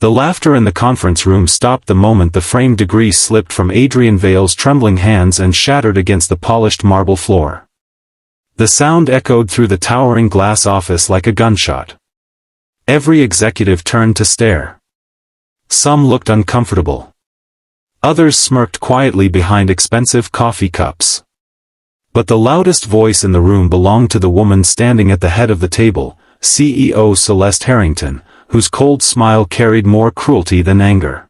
The laughter in the conference room stopped the moment the framed degree slipped from Adrian Vale's trembling hands and shattered against the polished marble floor. The sound echoed through the towering glass office like a gunshot. Every executive turned to stare. Some looked uncomfortable. Others smirked quietly behind expensive coffee cups. But the loudest voice in the room belonged to the woman standing at the head of the table, CEO Celeste Harrington, whose cold smile carried more cruelty than anger.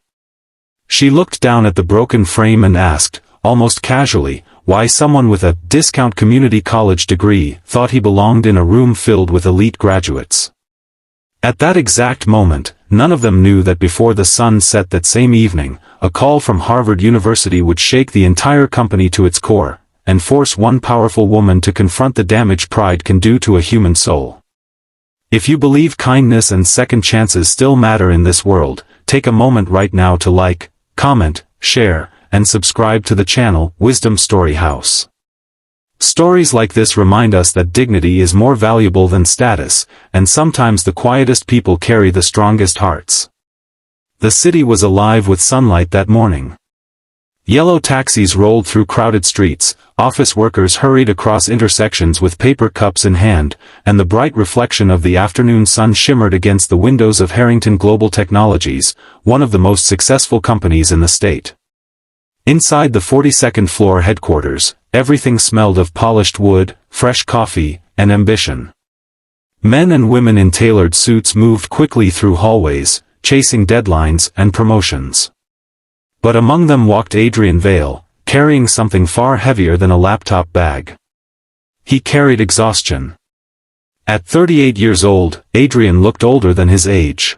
She looked down at the broken frame and asked, almost casually, why someone with a discount community college degree thought he belonged in a room filled with elite graduates. At that exact moment, none of them knew that before the sun set that same evening, a call from Harvard University would shake the entire company to its core, and force one powerful woman to confront the damage pride can do to a human soul. If you believe kindness and second chances still matter in this world, take a moment right now to like, comment, share, and subscribe to the channel, Wisdom Story House. Stories like this remind us that dignity is more valuable than status, and sometimes the quietest people carry the strongest hearts. The city was alive with sunlight that morning. Yellow taxis rolled through crowded streets, office workers hurried across intersections with paper cups in hand, and the bright reflection of the afternoon sun shimmered against the windows of Harrington Global Technologies, one of the most successful companies in the state. Inside the 42nd floor headquarters, everything smelled of polished wood, fresh coffee, and ambition. Men and women in tailored suits moved quickly through hallways, chasing deadlines and promotions. But among them walked Adrian Vale, carrying something far heavier than a laptop bag. He carried exhaustion. At 38 years old, Adrian looked older than his age.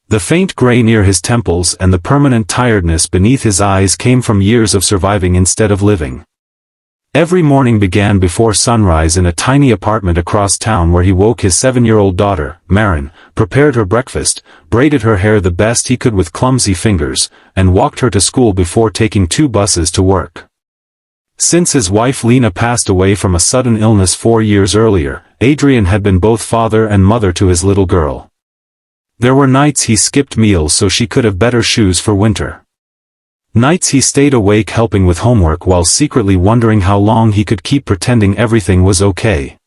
The faint gray near his temples and the permanent tiredness beneath his eyes came from years of surviving instead of living. Every morning began before sunrise in a tiny apartment across town where he woke his 7-year-old daughter, Marin, prepared her breakfast, braided her hair the best he could with clumsy fingers, and walked her to school before taking 2 buses to work. Since his wife Lena passed away from a sudden illness 4 years earlier, Adrian had been both father and mother to his little girl. There were nights he skipped meals so she could have better shoes for winter. Nights he stayed awake helping with homework while secretly wondering how long he could keep pretending everything was okay.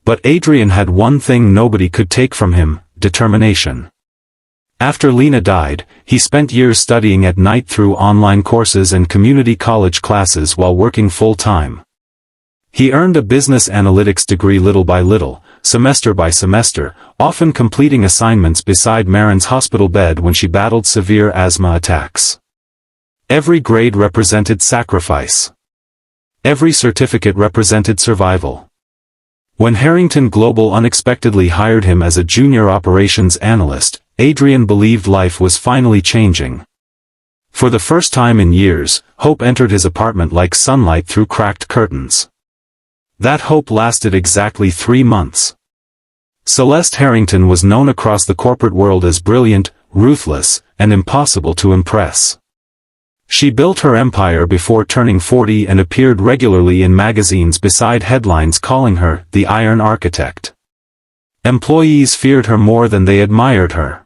But Adrian had one thing nobody could take from him: determination. After Lena died, he spent years studying at night through online courses and community college classes while working full-time. He earned a business analytics degree little by little, semester by semester, often completing assignments beside Marin's hospital bed when she battled severe asthma attacks. Every grade represented sacrifice. Every certificate represented survival. When Harrington Global unexpectedly hired him as a junior operations analyst, Adrian believed life was finally changing. For the first time in years, hope entered his apartment like sunlight through cracked curtains. That hope lasted exactly 3 months. Celeste Harrington was known across the corporate world as brilliant, ruthless, and impossible to impress. She built her empire before turning 40 and appeared regularly in magazines beside headlines calling her the Iron Architect. Employees feared her more than they admired her.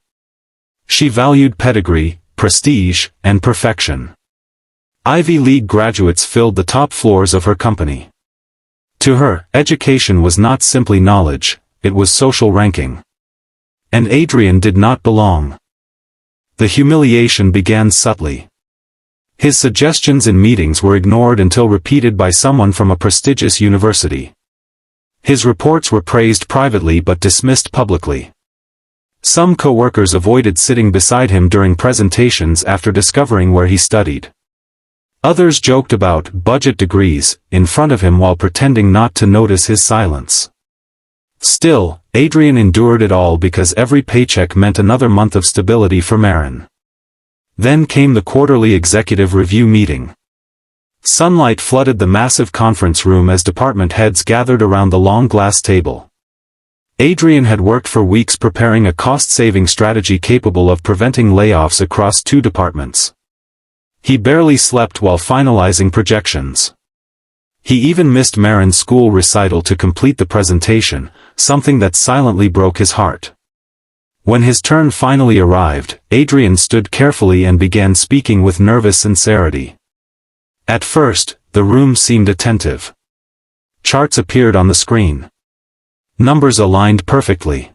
She valued pedigree, prestige, and perfection. Ivy League graduates filled the top floors of her company. To her, education was not simply knowledge, it was social ranking. And Adrian did not belong. The humiliation began subtly. His suggestions in meetings were ignored until repeated by someone from a prestigious university. His reports were praised privately but dismissed publicly. Some co-workers avoided sitting beside him during presentations after discovering where he studied. Others joked about budget degrees in front of him while pretending not to notice his silence. Still, Adrian endured it all because every paycheck meant another month of stability for Marin. Then came the quarterly executive review meeting. Sunlight flooded the massive conference room as department heads gathered around the long glass table. Adrian had worked for weeks preparing a cost-saving strategy capable of preventing layoffs across 2 departments. He barely slept while finalizing projections. He even missed Marin's school recital to complete the presentation, something that silently broke his heart. When his turn finally arrived, Adrian stood carefully and began speaking with nervous sincerity. At first, the room seemed attentive. Charts appeared on the screen. Numbers aligned perfectly.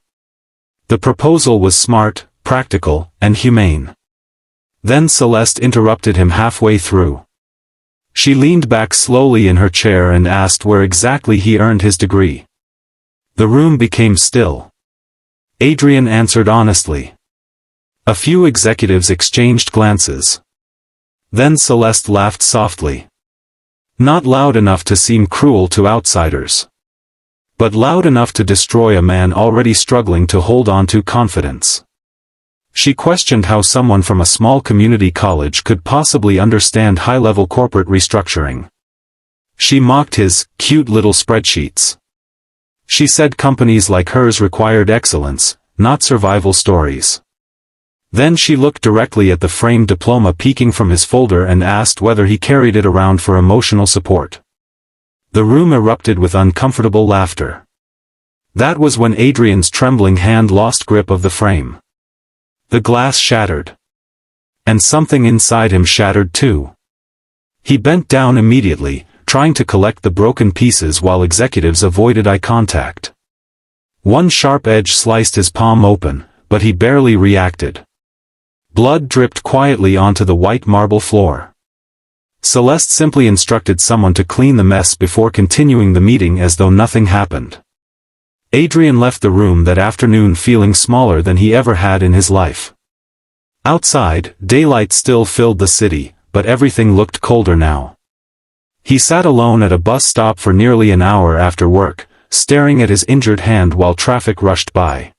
The proposal was smart, practical, and humane. Then Celeste interrupted him halfway through. She leaned back slowly in her chair and asked where exactly he earned his degree. The room became still. Adrian answered honestly. A few executives exchanged glances. Then Celeste laughed softly. Not loud enough to seem cruel to outsiders, but loud enough to destroy a man already struggling to hold on to confidence. She questioned how someone from a small community college could possibly understand high-level corporate restructuring. She mocked his cute little spreadsheets. She said companies like hers required excellence, not survival stories. Then she looked directly at the framed diploma peeking from his folder and asked whether he carried it around for emotional support. The room erupted with uncomfortable laughter. That was when Adrian's trembling hand lost grip of the frame. The glass shattered. And something inside him shattered too. He bent down immediately, trying to collect the broken pieces while executives avoided eye contact. One sharp edge sliced his palm open, but he barely reacted. Blood dripped quietly onto the white marble floor. Celeste simply instructed someone to clean the mess before continuing the meeting as though nothing happened. Adrian left the room that afternoon feeling smaller than he ever had in his life. Outside, daylight still filled the city, but everything looked colder now. He sat alone at a bus stop for nearly an hour after work, staring at his injured hand while traffic rushed by.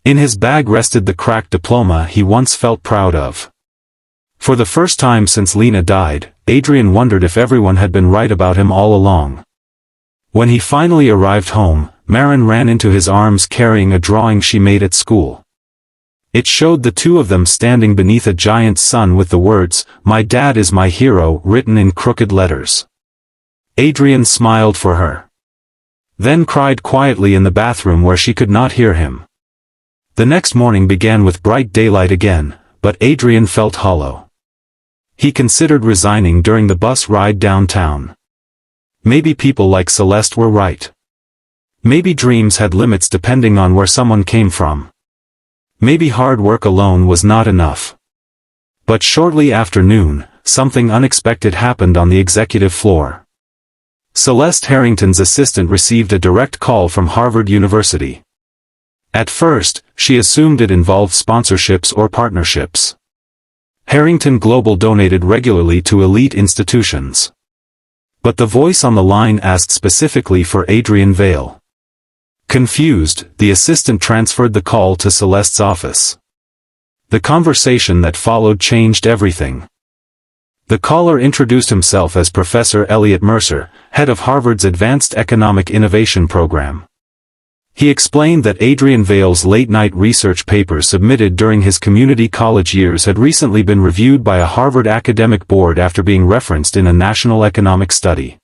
In his bag rested the cracked diploma he once felt proud of. For the first time since Lena died, Adrian wondered if everyone had been right about him all along. When he finally arrived home, Marin ran into his arms carrying a drawing she made at school. It showed the two of them standing beneath a giant sun with the words, "My dad is my hero," written in crooked letters. Adrian smiled for her. Then cried quietly in the bathroom where she could not hear him. The next morning began with bright daylight again, but Adrian felt hollow. He considered resigning during the bus ride downtown. Maybe people like Celeste were right. Maybe dreams had limits depending on where someone came from. Maybe hard work alone was not enough. But shortly after noon, something unexpected happened on the executive floor. Celeste Harrington's assistant received a direct call from Harvard University. At first, she assumed it involved sponsorships or partnerships. Harrington Global donated regularly to elite institutions. But the voice on the line asked specifically for Adrian Vale. Confused, the assistant transferred the call to Celeste's office. The conversation that followed changed everything. The caller introduced himself as Professor Elliot Mercer, head of Harvard's Advanced Economic Innovation Program. He explained that Adrian Vale's late-night research papers submitted during his community college years had recently been reviewed by a Harvard academic board after being referenced in a national economic study.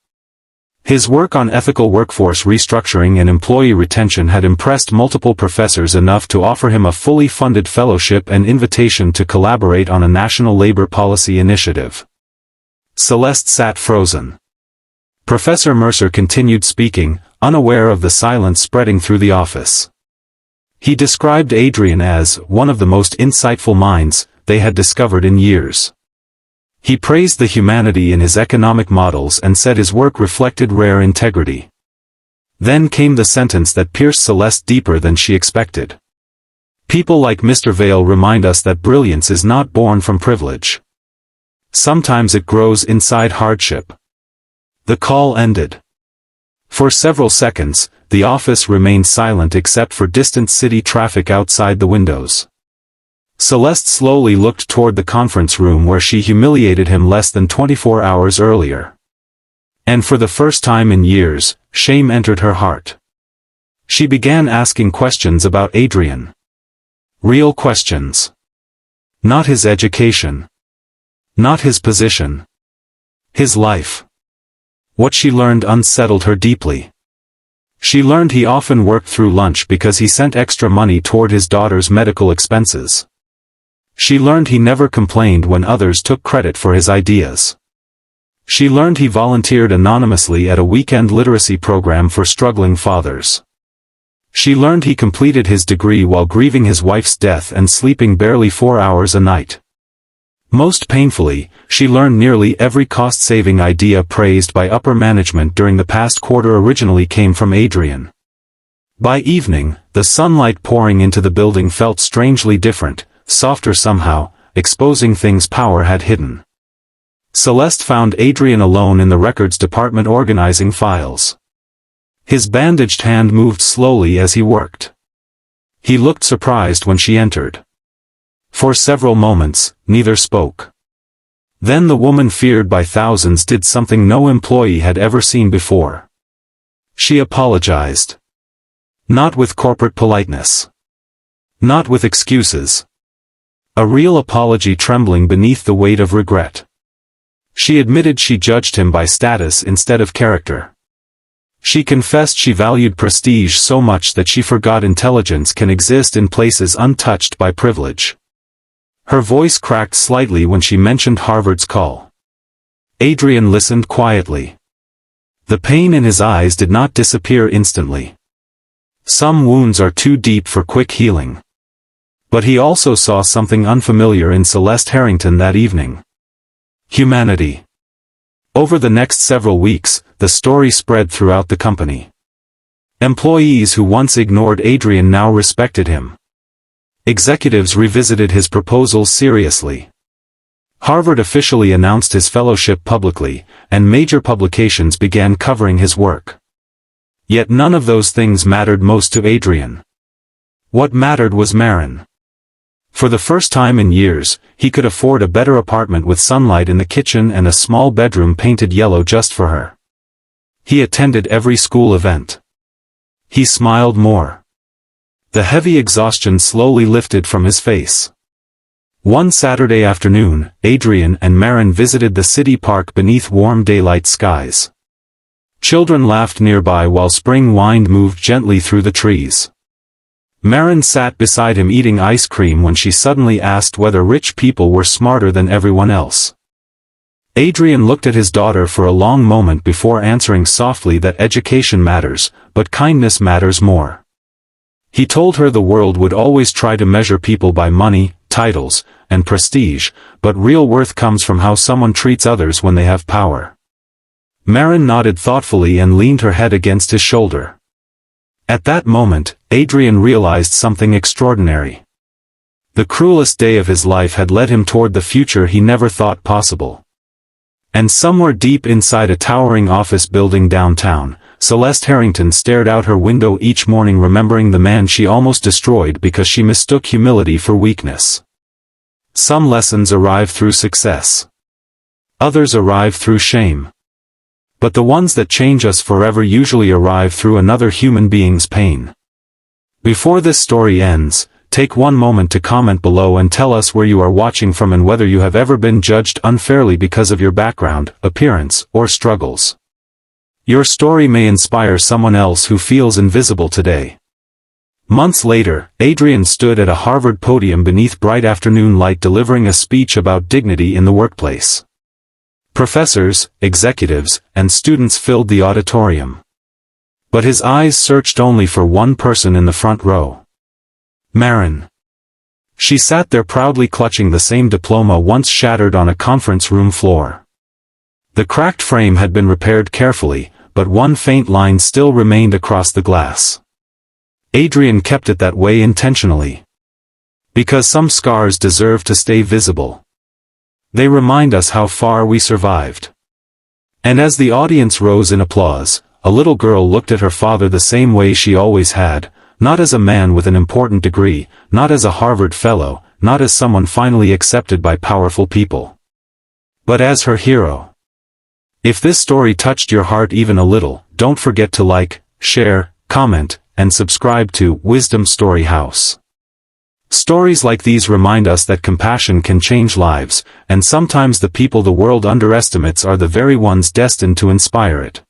His work on ethical workforce restructuring and employee retention had impressed multiple professors enough to offer him a fully funded fellowship and invitation to collaborate on a national labor policy initiative. Celeste sat frozen. Professor Mercer continued speaking, unaware of the silence spreading through the office. He described Adrian as one of the most insightful minds they had discovered in years. He praised the humanity in his economic models and said his work reflected rare integrity. Then came the sentence that pierced Celeste deeper than she expected. People like Mr. Vale remind us that brilliance is not born from privilege. Sometimes it grows inside hardship. The call ended. For several seconds, the office remained silent except for distant city traffic outside the windows. Celeste slowly looked toward the conference room where she humiliated him less than 24 hours earlier. And for the first time in years, shame entered her heart. She began asking questions about Adrian. Real questions. Not his education. Not his position. His life. What she learned unsettled her deeply. She learned he often worked through lunch because he sent extra money toward his daughter's medical expenses. She learned he never complained when others took credit for his ideas. She learned he volunteered anonymously at a weekend literacy program for struggling fathers. She learned he completed his degree while grieving his wife's death and sleeping barely 4 hours a night. Most painfully, she learned nearly every cost-saving idea praised by upper management during the past quarter originally came from Adrian. By evening, the sunlight pouring into the building felt strangely different, softer somehow, exposing things power had hidden. Celeste found Adrian alone in the records department organizing files. His bandaged hand moved slowly as he worked. He looked surprised when she entered. For several moments, neither spoke. Then the woman feared by thousands did something no employee had ever seen before. She apologized. Not with corporate politeness. Not with excuses. A real apology trembling beneath the weight of regret. She admitted she judged him by status instead of character. She confessed she valued prestige so much that she forgot intelligence can exist in places untouched by privilege. Her voice cracked slightly when she mentioned Harvard's call. Adrian listened quietly. The pain in his eyes did not disappear instantly. Some wounds are too deep for quick healing. But he also saw something unfamiliar in Celeste Harrington that evening. Humanity. Over the next several weeks, the story spread throughout the company. Employees who once ignored Adrian now respected him. Executives revisited his proposals seriously. Harvard officially announced his fellowship publicly, and major publications began covering his work. Yet none of those things mattered most to Adrian. What mattered was Maren. For the first time in years, he could afford a better apartment with sunlight in the kitchen and a small bedroom painted yellow just for her. He attended every school event. He smiled more. The heavy exhaustion slowly lifted from his face. One Saturday afternoon, Adrian and Maren visited the city park beneath warm daylight skies. Children laughed nearby while spring wind moved gently through the trees. Maren sat beside him eating ice cream when she suddenly asked whether rich people were smarter than everyone else. Adrian looked at his daughter for a long moment before answering softly that education matters, but kindness matters more. He told her the world would always try to measure people by money, titles, and prestige, but real worth comes from how someone treats others when they have power. Maren nodded thoughtfully and leaned her head against his shoulder. At that moment, Adrian realized something extraordinary. The cruelest day of his life had led him toward the future he never thought possible. And somewhere deep inside a towering office building downtown, Celeste Harrington stared out her window each morning remembering the man she almost destroyed because she mistook humility for weakness. Some lessons arrive through success. Others arrive through shame. But the ones that change us forever usually arrive through another human being's pain. Before this story ends, take one moment to comment below and tell us where you are watching from and whether you have ever been judged unfairly because of your background, appearance, or struggles. Your story may inspire someone else who feels invisible today. Months later, Adrian stood at a Harvard podium beneath bright afternoon light delivering a speech about dignity in the workplace. Professors, executives, and students filled the auditorium. But his eyes searched only for one person in the front row. Maren. She sat there proudly clutching the same diploma once shattered on a conference room floor. The cracked frame had been repaired carefully, but one faint line still remained across the glass. Adrian kept it that way intentionally. Because some scars deserve to stay visible. They remind us how far we survived. And as the audience rose in applause, a little girl looked at her father the same way she always had, not as a man with an important degree, not as a Harvard fellow, not as someone finally accepted by powerful people. But as her hero. If this story touched your heart even a little, don't forget to like, share, comment, and subscribe to Wisdom Story House. Stories like these remind us that compassion can change lives, and sometimes the people the world underestimates are the very ones destined to inspire it.